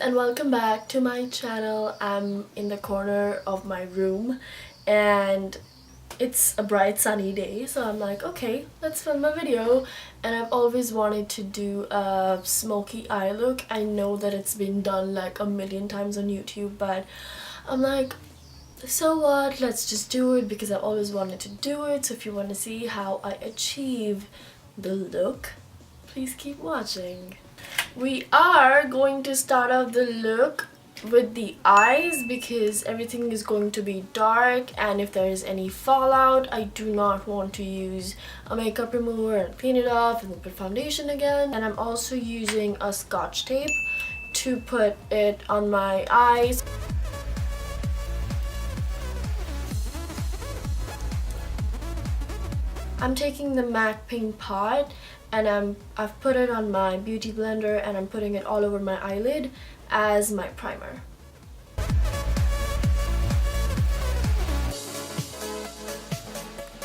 and welcome back to my channel. I'm in the corner of my room and it's a bright sunny day, so I'm like, okay, let's film a video. And I've always wanted to do a smoky eye look. I know that it's been done like a million times on YouTube, but I'm like, so what, let's just do it because I've always wanted to do it. So if you want to see how I achieve the look, please keep watching. We are going to start out the look with the eyes because everything is going to be dark, and if there is any fallout, I do not want to use a makeup remover and clean it off and then put foundation again. And I'm also using a scotch tape to put it on my eyes. I'm taking the Maac pink pot and I've put it on my beauty blender and I'm putting it all over my eyelid as my primer.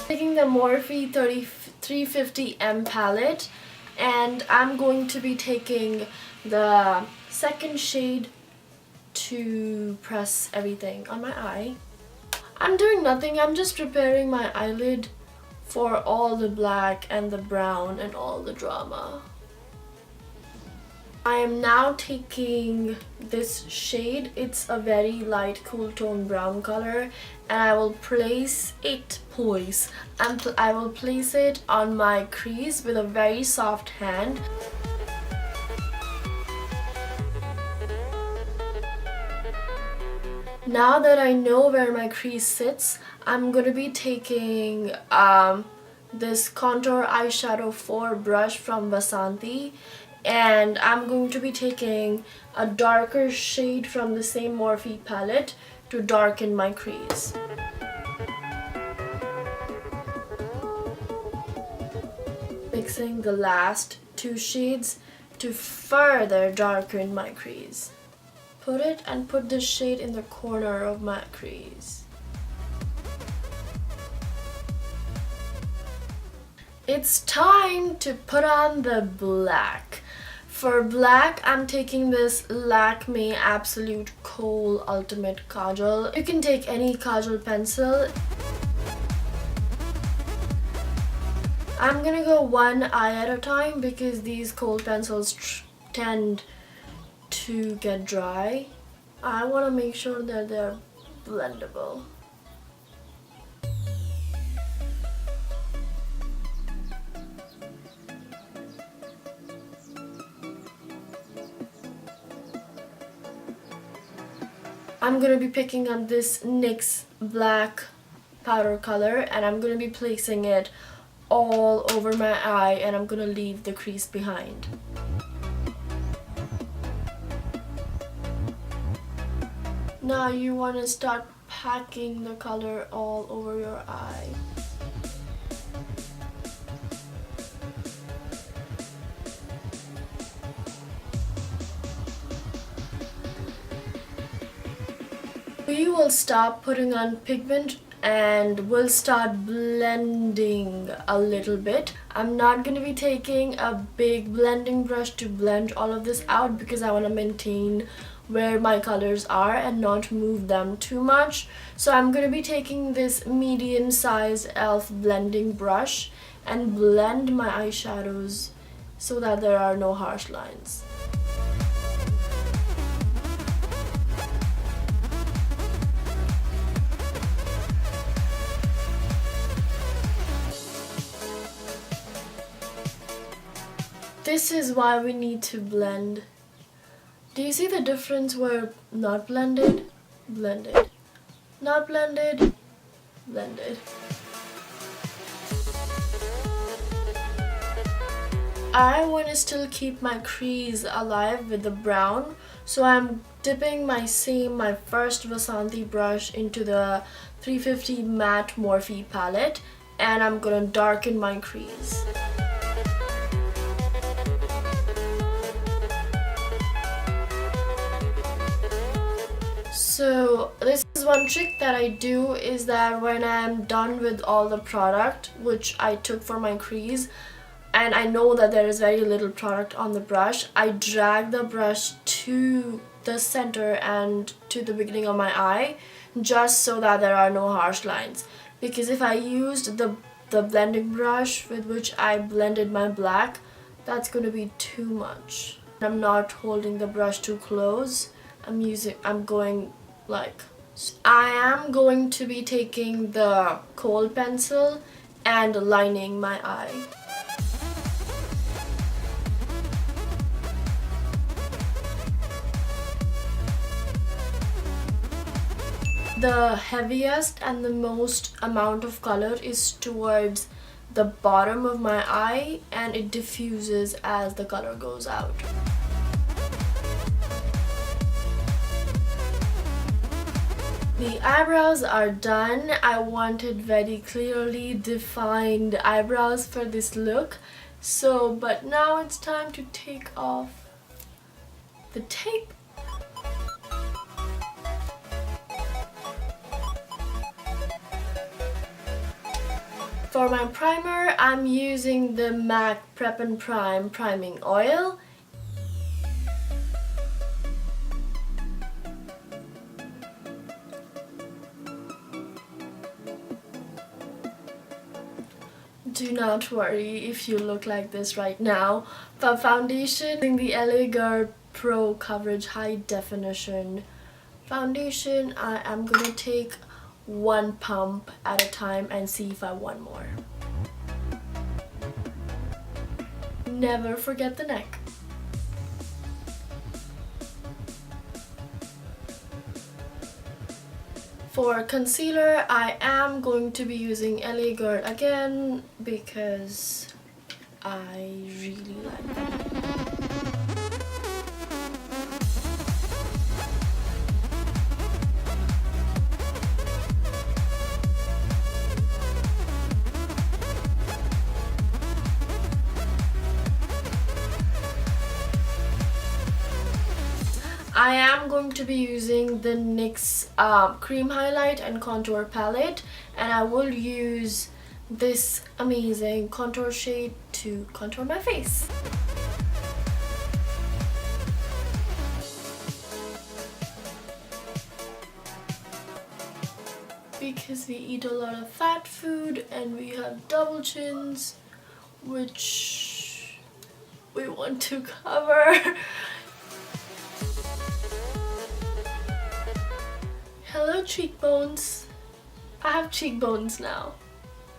Taking the Morphe 350M palette, and I'm going to be taking the second shade to press everything on my eye. I'm doing nothing, I'm just preparing my eyelid for all the black and the brown and all the drama. I am now taking this shade. It's a very light cool tone brown color, and I will place it on my crease with a very soft hand. Now that I know where my crease sits, I'm going to be taking this contour eyeshadow 4 brush from Vasanthi, and I'm going to be taking a darker shade from the same Morphe palette to darken my crease. Mixing the last two shades to further darken my crease. Put this shade in the corner of my crease. It's time to put on the black. For black, I'm taking this Lakme Absolute Kohl Ultimate Kajal. You can take any kajal pencil. I'm gonna go one eye at a time because these kohl pencils tend to get dry. I want to make sure that they're blendable. I'm going to be picking up this NYX black powder color and I'm going to be placing it all over my eye, and I'm going to leave the crease behind. Now you want to start packing the color all over your eye. We will stop putting on pigment and we'll start blending a little bit. I'm not going to be taking a big blending brush to blend all of this out because I want to maintain where my colors are and not move them too much. So I'm going to be taking this medium-sized e.l.f. blending brush and blend my eyeshadows so that there are no harsh lines. This is why we need to blend. Do you see the difference where not blended, blended, not blended, blended? I want to still keep my crease alive with the brown, so I'm dipping my first Vasanthi brush into the 350 matte Morphe palette, and I'm gonna darken my crease. So this is one trick that I do, is that when I'm done with all the product which I took for my crease, and I know that there is very little product on the brush, I drag the brush to the center and to the beginning of my eye, just so that there are no harsh lines. Because if I used the blending brush with which I blended my black, that's going to be too much. I'm not holding the brush too close. I'm going like, I am going to be taking the kohl pencil and lining my eye. The heaviest and the most amount of color is towards the bottom of my eye, and it diffuses as the color goes out. The eyebrows are done. I wanted very clearly defined eyebrows for this look. But now it's time to take off the tape. For my primer, I'm using the Maac Prep and Prime Priming Oil. Do not worry if you look like this right now. For foundation, using the LA Girl Pro Coverage High Definition Foundation, I am going to take one pump at a time and see if I want more. Never forget the neck. For concealer, I am going to be using LA Girl again because I really like that. I am going to be using the NYX Cream Highlight and Contour Palette, and I will use this amazing contour shade to contour my face. Because we eat a lot of fat food and we have double chins, which we want to cover. Hello cheekbones. I have cheekbones now.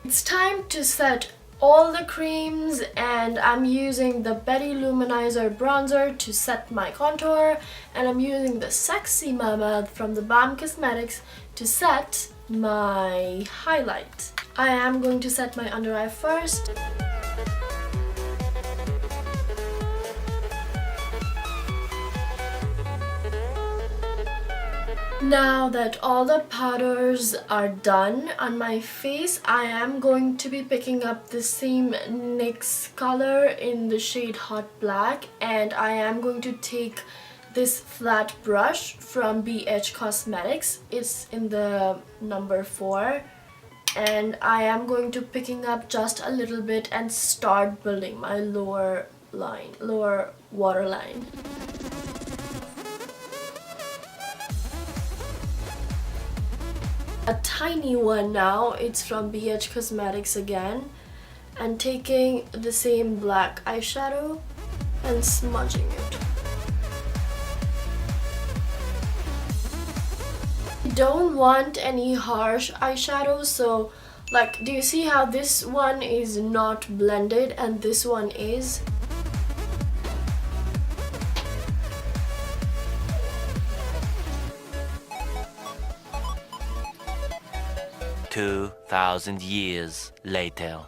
It's time to set all the creams, and I'm using the Betty Luminizer bronzer to set my contour, and I'm using the Sexy Mama from the Balm Cosmetics to set my highlight. I am going to set my under eye first. Now that all the powders are done on my face, I am going to be picking up the same NYX color in the shade Hot Black, and I am going to take this flat brush from BH Cosmetics. It's in the number 4, and I am going to picking up just a little bit and start building my lower waterline. A tiny one now, it's from BH Cosmetics again, and taking the same black eyeshadow and smudging it. I don't want any harsh eyeshadows, so like, do you see how this one is not blended and this one is? "2,000 years later."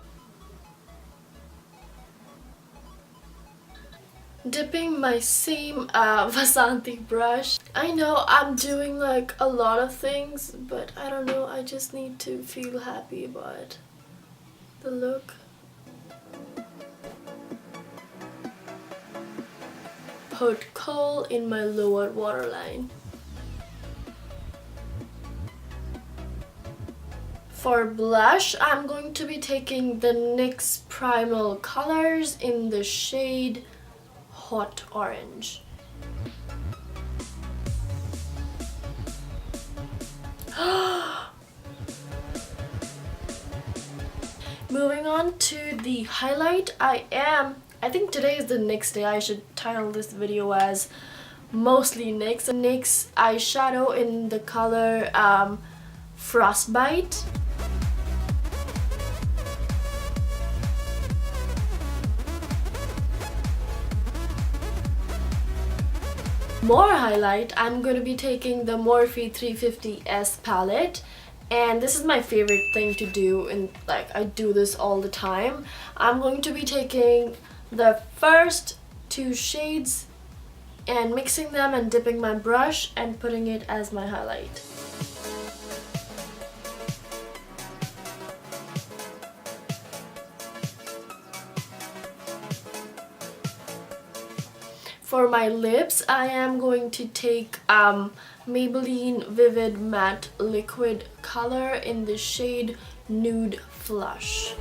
Dipping my same Vasanti brush. I know I'm doing like a lot of things, but I don't know, I just need to feel happy about the look. Put kohl in my lower waterline. For blush, I'm going to be taking the NYX Primal Colors in the shade Hot Orange. on to the highlight. I think today is the next day. I should title this video as mostly NYX eyeshadow in the color Frostbite. More highlight, I'm going to be taking the Morphe 350S palette, and this is my favorite thing to do, and like I do this all the time. I'm going to be taking the first two shades and mixing them and dipping my brush and putting it as my highlight. For my lips, I am going to take Maybelline Vivid Matte Liquid Color in the shade Nude Flush.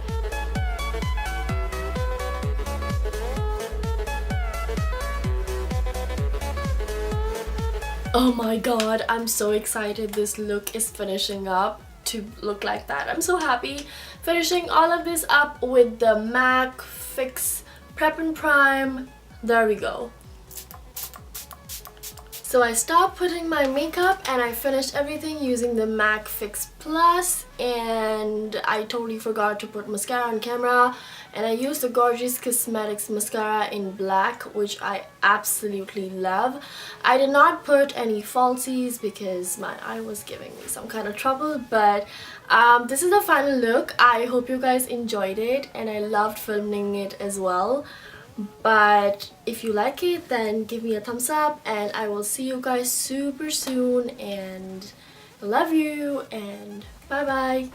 Oh my god, I'm so excited this look is finishing up to look like that. I'm so happy finishing all of this up with the Maac Fix Prep and Prime. There we go. So I stopped putting my makeup and I finished everything using the Maac Fix Plus, and I totally forgot to put mascara on camera, and I used the Gorgeous Cosmetics mascara in black, which I absolutely love. I did not put any falsies because my eye was giving me some kind of trouble, but this is the final look. I hope you guys enjoyed it and I loved filming it as well. But if you like it, then give me a thumbs up, and I will see you guys super soon, and love you, and bye bye.